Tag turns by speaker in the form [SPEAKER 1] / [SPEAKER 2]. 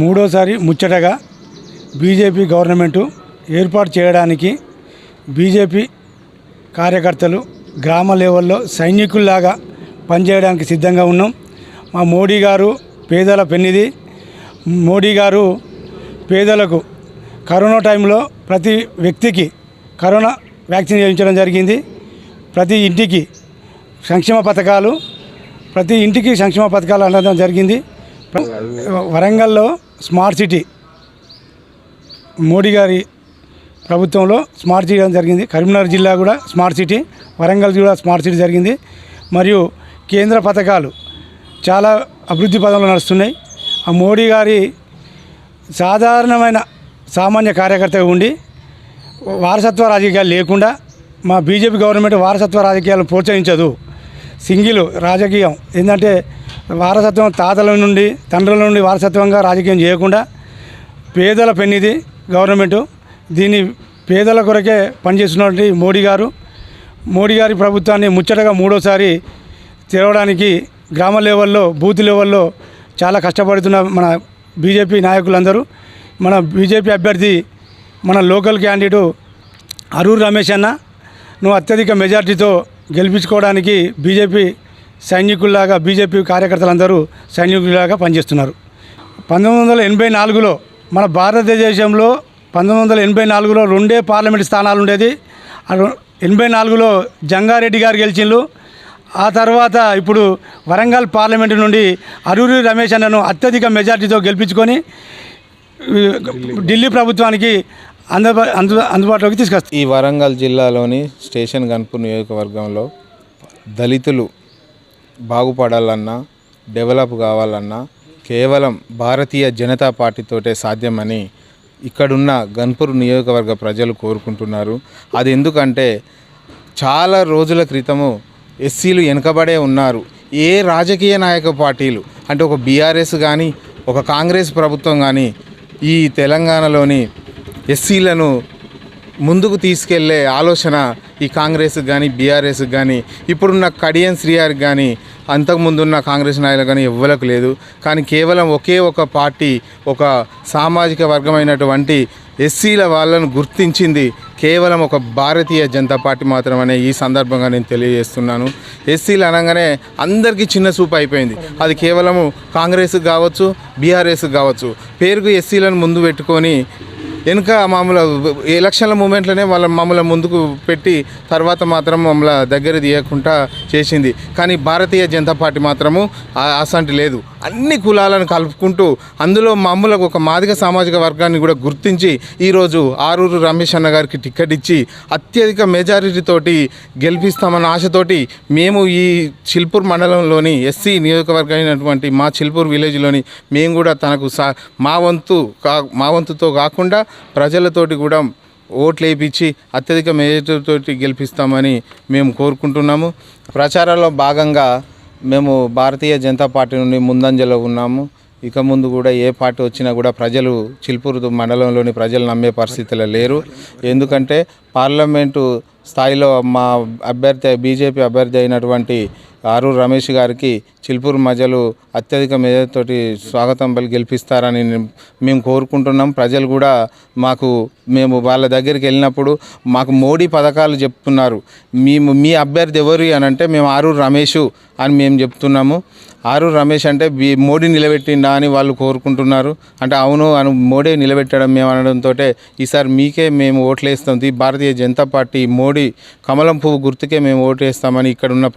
[SPEAKER 1] మూడోసారి ముచ్చటగా BJP government ఏర్పాటు చేయడానికి బీజేపీ కార్యకర్తలు గ్రామ లెవెల్లో సైనికుల్లాగా పనిచేయడానికి సిద్ధంగా ఉన్నాం. మా మోడీ గారు పేదల పెన్నిధి. మోడీ గారు పేదలకు కరోనా టైంలో ప్రతి వ్యక్తికి కరోనా వ్యాక్సిన్ చేయించడం జరిగింది. ప్రతి ఇంటికి సంక్షేమ పథకాలు అందడం జరిగింది. వరంగల్లో స్మార్ట్ సిటీ మోడీ గారి ప్రభుత్వంలో స్మార్ట్ సిటీ జరిగింది. కరీంనగర్ జిల్లా కూడా స్మార్ట్ సిటీ, వరంగల్ కూడా స్మార్ట్ సిటీ జరిగింది. మరియు కేంద్ర పథకాలు చాలా అభివృద్ధి పదంలో నడుస్తున్నాయి. ఆ మోడీ గారి సాధారణమైన సామాన్య కార్యకర్తగా ఉండి వారసత్వ రాజకీయాలు లేకుండా మా బీజేపీ గవర్నమెంట్ వారసత్వ రాజకీయాలను ప్రోత్సహించదు. సింగిల్ రాజకీయం ఏంటంటే వారసత్వం తాతల నుండి తండ్రుల నుండి వారసత్వంగా రాజకీయం చేయకుండా పేదల పెన్నిది గవర్నమెంటు. దీన్ని పేదల కొరకే పనిచేస్తున్నటువంటి మోడీ గారి ప్రభుత్వాన్ని ముచ్చటగా మూడోసారి తెరవడానికి గ్రామ లెవెల్లో బూత్ లెవెల్లో చాలా కష్టపడుతున్న మన బీజేపీ నాయకులందరూ, మన బీజేపీ అభ్యర్థి మన లోకల్ క్యాండిడేటు అరూర్ రమేష్ అన్న నువ్వు అత్యధిక మెజార్టీతో గెలిపించుకోవడానికి బీజేపీ సైనికుల్లాగా బీజేపీ కార్యకర్తలందరూ సైనికుల్లాగా పనిచేస్తున్నారు. 1984లో మన భారతదేశంలో 1984లో 2 పార్లమెంట్ స్థానాలు ఉండేది. 84లో జంగారెడ్డి గారు గెలిచిండ్రు. ఆ తర్వాత ఇప్పుడు వరంగల్ పార్లమెంటు నుండి అరూరి రమేష్ అన్నను అత్యధిక మెజార్టీతో గెలిపించుకొని ఢిల్లీ ప్రభుత్వానికి అందుబాటులోకి తీసుకొస్తారు.
[SPEAKER 2] ఈ వరంగల్ జిల్లాలోని స్టేషన్ గన్పూర్ నియోజకవర్గంలో దళితులు బాగుపడాలన్నా డెవలప్ కావాలన్నా కేవలం భారతీయ జనతా పార్టీతోటే సాధ్యమని ఇక్కడున్న గన్పూర్ నియోజకవర్గ ప్రజలు కోరుకుంటున్నారు. అది ఎందుకంటే చాలా రోజుల క్రితము ఎస్సీలు వెనుకబడే ఉన్నారు. ఏ రాజకీయ నాయక పార్టీలు అంటే ఒక బీఆర్ఎస్ కానీ ఒక కాంగ్రెస్ ప్రభుత్వం కానీ ఈ తెలంగాణలోని ఎస్సీలను ముందుకు తీసుకెళ్లే ఆలోచన ఈ కాంగ్రెస్కి కానీ బీఆర్ఎస్కి కానీ ఇప్పుడున్న కడియం శ్రీఆర్కి కానీ అంతకుముందున్న కాంగ్రెస్ నాయకులు కానీ ఎవ్వరకు లేదు. కానీ కేవలం ఒకే ఒక పార్టీ ఒక సామాజిక వర్గమైనటువంటి ఎస్సీల వాళ్ళను గుర్తించింది కేవలం ఒక భారతీయ జనతా పార్టీ మాత్రమనే ఈ సందర్భంగా నేను తెలియజేస్తున్నాను. ఎస్సీలు అనగానే అందరికీ చిన్న చూపు అయిపోయింది. అది కేవలము కాంగ్రెస్కి కావచ్చు బీఆర్ఎస్కి కావచ్చు పేరుకు ఎస్సీలను ముందు పెట్టుకొని వెనుక మామూలు ఎలక్షన్ల మూమెంట్లోనే వాళ్ళ మమ్మల్ని ముందుకు పెట్టి తర్వాత మాత్రం మమ్మల్ని దగ్గర తీయకుండా చేసింది. కానీ భారతీయ జనతా పార్టీ మాత్రము అసంటి లేదు. అన్ని కులాలను కలుపుకుంటూ అందులో మమ్మల్ని ఒక మాదిగ సామాజిక వర్గాన్ని కూడా గుర్తించి ఈరోజు ఆరూరు రమేష్ అన్న గారికి టికెట్ ఇచ్చి అత్యధిక మెజారిటీతోటి గెలిపిస్తామన్న ఆశతోటి మేము ఈ చిల్పూర్ మండలంలోని ఎస్సీ నియోజకవర్గం అయినటువంటి మా చిల్పూర్ విలేజ్లోని మేము కూడా తనకు మా వంతుతో కాకుండా ప్రజలతోటి కూడా ఓట్లు వేయించి అత్యధిక మెజారిటీతోటి గెలిపిస్తామని మేము కోరుకుంటున్నాము. ప్రచారంలో భాగంగా మేము భారతీయ జనతా పార్టీ నుండి ముందంజలో ఉన్నాము. ఇక ముందు కూడా ఏ పార్టీ వచ్చినా కూడా ప్రజలు చిల్పూరు మండలంలోని ప్రజలు నమ్మే పరిస్థితిలో లేరు. ఎందుకంటే పార్లమెంటు స్థాయిలో మా అభ్యర్థి బీజేపీ అభ్యర్థి అయినటువంటి ఆరూరు రమేష్ గారికి చిల్పూరు ప్రజలు అత్యధిక మెజారిటీతోటి స్వాగతం పలికి గెలిపిస్తారని మేము కోరుకుంటున్నాం. ప్రజలు కూడా మేము వాళ్ళ దగ్గరికి వెళ్ళినప్పుడు మాకు మోడీ పథకాలు చెప్తున్నారు. మీ అభ్యర్థి ఎవరు అని అంటే మేము ఆరూరు రమేష్ అని మేము చెప్తున్నాము. ఆరూరు రమేష్ అంటే మోడీ నిలబెట్టిండా అని వాళ్ళు కోరుకుంటున్నారు. అంటే అవును అని మోడీ నిలబెట్టడం మేము అనడంతో ఈసారి మీకే మేము ఓట్లు వేస్తాం. భారతీయ జనతా పార్టీ మోడీ కమలం పువ్వు గుర్తుకే మేము ఓటు వేస్తామని ఇక్కడ ఉన్న